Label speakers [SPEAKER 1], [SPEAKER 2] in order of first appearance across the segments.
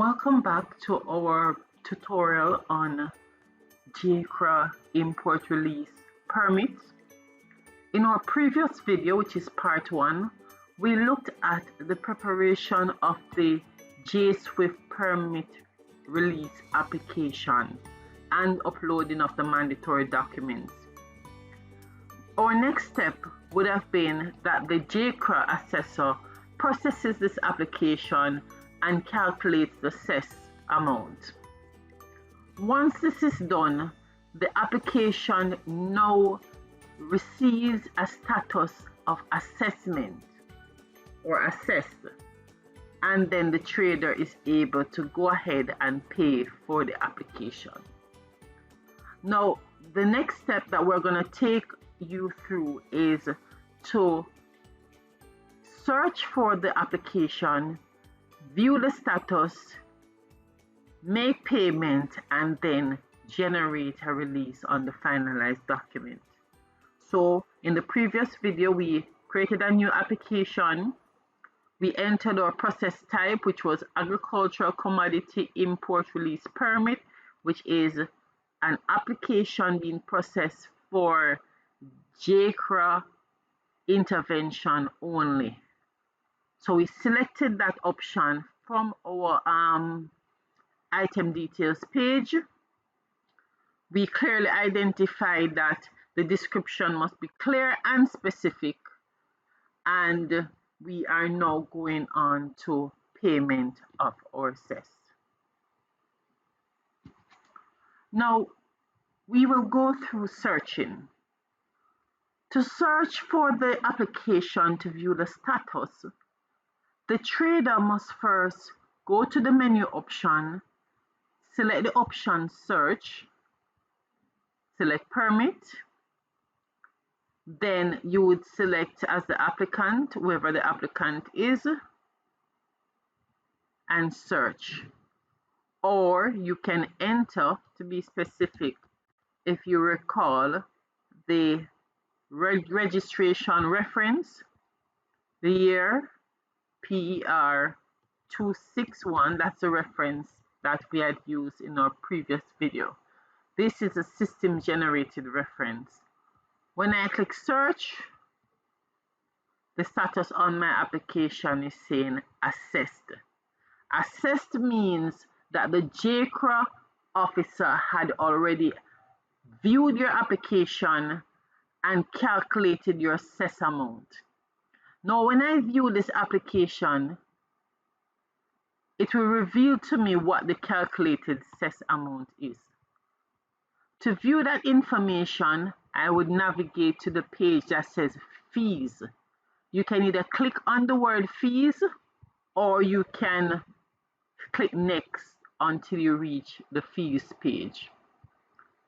[SPEAKER 1] Welcome back to our tutorial on JACRA import release permit. In our previous video, which is part 1, we looked at the preparation of the JSwift permit release application and uploading of the mandatory documents. Our next step would have been that the JACRA assessor processes this application and calculates the cess amount. Once this is done, the application now receives a status of assessment or assessed, and then the trader is able to go ahead and pay for the application. Now, the next step that we're going to take you through is to search for the application, view the status, make payment, and then generate a release on the finalized document. So in the previous video, we created a new application. We entered our process type, which was agricultural commodity import release permit, which is an application being processed for JACRA intervention only. So we selected that option from our item details page. We clearly identified that the description must be clear and specific, and we are now going on to payment of our cess. Now we will go through searching. To search for the application to view the status, the trader must first go to the menu option, select the option search, select permit, then you would select as the applicant, whoever the applicant is, and search. Or you can enter, to be specific, if you recall, the registration reference, the year, Pt2, that's the reference that we had used in our previous video. This is a system generated reference. When I click search, the status on my application is saying assessed. Assessed means that the JACRA officer had already viewed your application and calculated your cess amount. Now, when I view this application, it will reveal to me what the calculated cess amount is. To view that information, I would navigate to the page that says fees. You can either click on the word fees, or you can click next until you reach the fees page.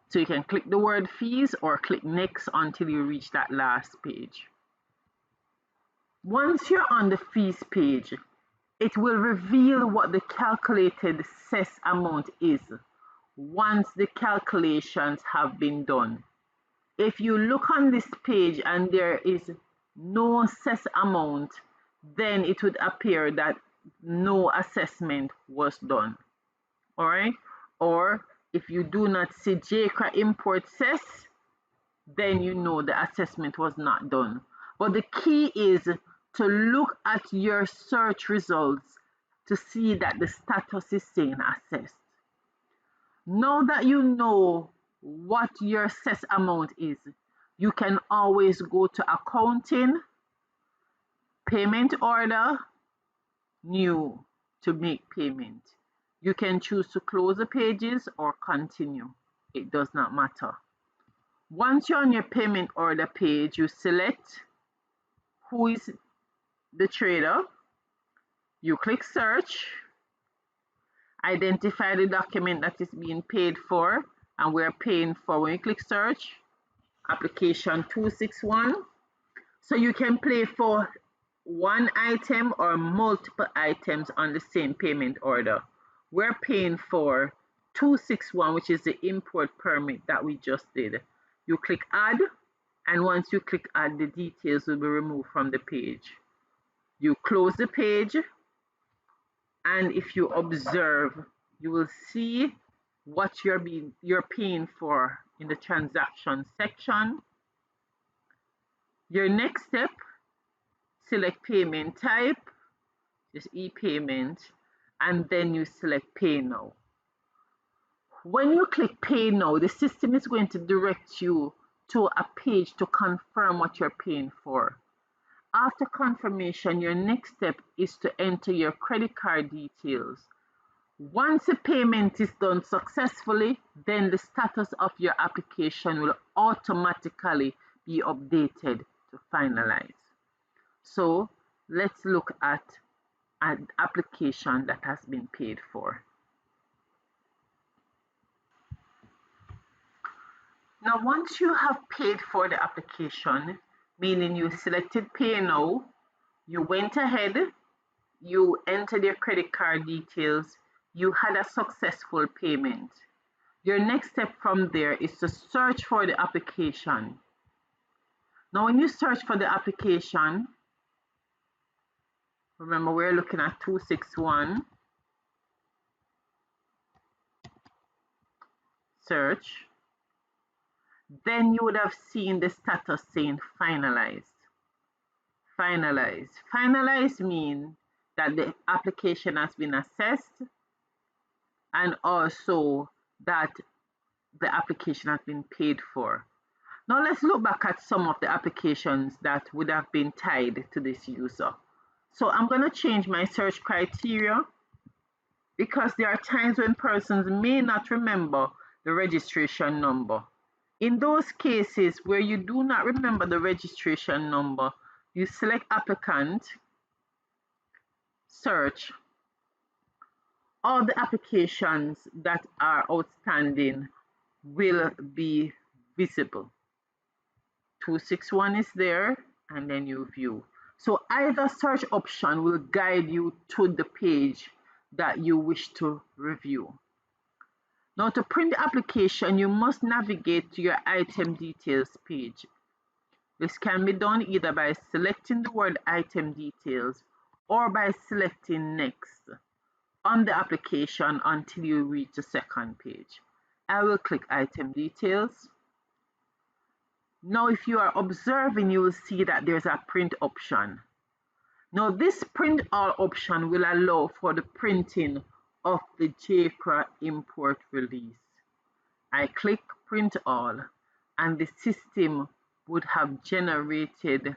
[SPEAKER 1] So you can click the word fees or click next until you reach that last page. Once you're on the fees page, it will reveal what the calculated cess amount is once the calculations have been done. If you look on this page and there is no cess amount, then it would appear that no assessment was done. All right? Or if you do not see JACRA import cess, then you know the assessment was not done. But the key is to look at your search results to see that the status is saying assessed. Now that you know what your cess amount is, you can always go to accounting, payment order, new to make payment. You can choose to close the pages or continue. It does not matter. Once you're on your payment order page, you select who is the trader. You click search, identify the document that is being paid for, and we're paying for. When you click search, application 261. So you can pay for one item or multiple items on the same payment order. We're paying for 261, which is the import permit that we just did. You click add, and once you click add, the details will be removed from the page. You close the page, and if you observe, you will see what you're paying for in the transaction section. Your next step, select payment type, just e-payment, and then you select pay now. When you click pay now, the system is going to direct you to a page to confirm what you're paying for. After confirmation, your next step is to enter your credit card details. Once the payment is done successfully, then the status of your application will automatically be updated to finalize. So let's look at an application that has been paid for. Now, once you have paid for the application, meaning you selected pay now, you went ahead, you entered your credit card details, you had a successful payment. Your next step from there is to search for the application. Now, when you search for the application, remember we're looking at 261, search, then you would have seen the status saying finalized. Finalized. Finalized means that the application has been assessed and also that the application has been paid for. Now let's look back at some of the applications that would have been tied to this user. So I'm going to change my search criteria because there are times when persons may not remember the registration number. In those cases where you do not remember the registration number, you select applicant, search. All the applications that are outstanding will be visible. 261 is there, and then you view. So either search option will guide you to the page that you wish to review. Now, to print the application, you must navigate to your item details page. This can be done either by selecting the word item details or by selecting next on the application until you reach the second page. I will click item details. Now, if you are observing, you will see that there's a print option. Now, this print all option will allow for the printing of the JACRA import release. I click print all and the system would have generated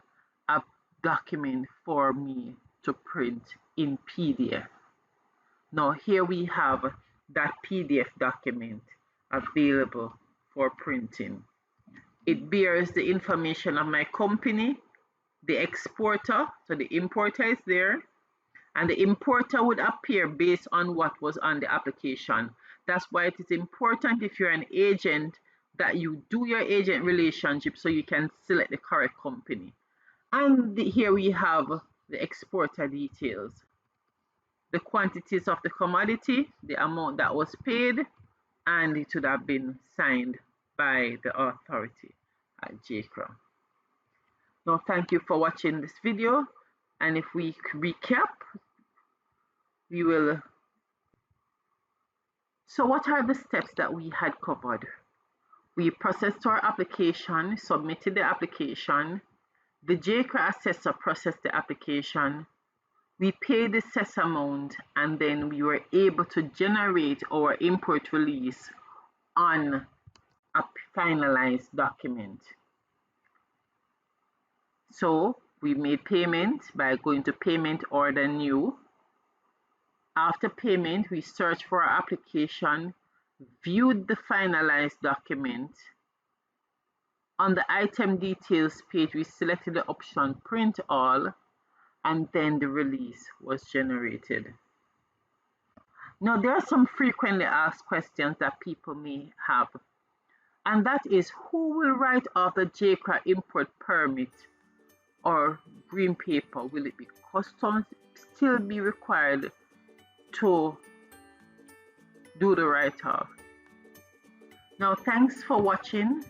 [SPEAKER 1] a document for me to print in PDF. Now here we have that PDF document available for printing. It bears the information of my company, the exporter, so the importer is there, and the importer would appear based on what was on the application. That's why it is important if you're an agent that you do your agent relationship so you can select the correct company. And here we have the exporter details, the quantities of the commodity, the amount that was paid, and it would have been signed by the authority at JACRA. Now, thank you for watching this video, and if we recap, we will. So what are the steps that we had covered? We processed our application, submitted the application, the JACRA assessor processed the application, we paid the cess amount, and then we were able to generate our import release on a finalized document. So we made payment by going to payment order new. After payment, we searched for our application, viewed the finalized document. On the item details page, we selected the option print all, and then the release was generated. Now, there are some frequently asked questions that people may have, and that is, who will write off the JACRA import permit or green paper? Will it be customs still be required to do the write-off? Now, thanks for watching.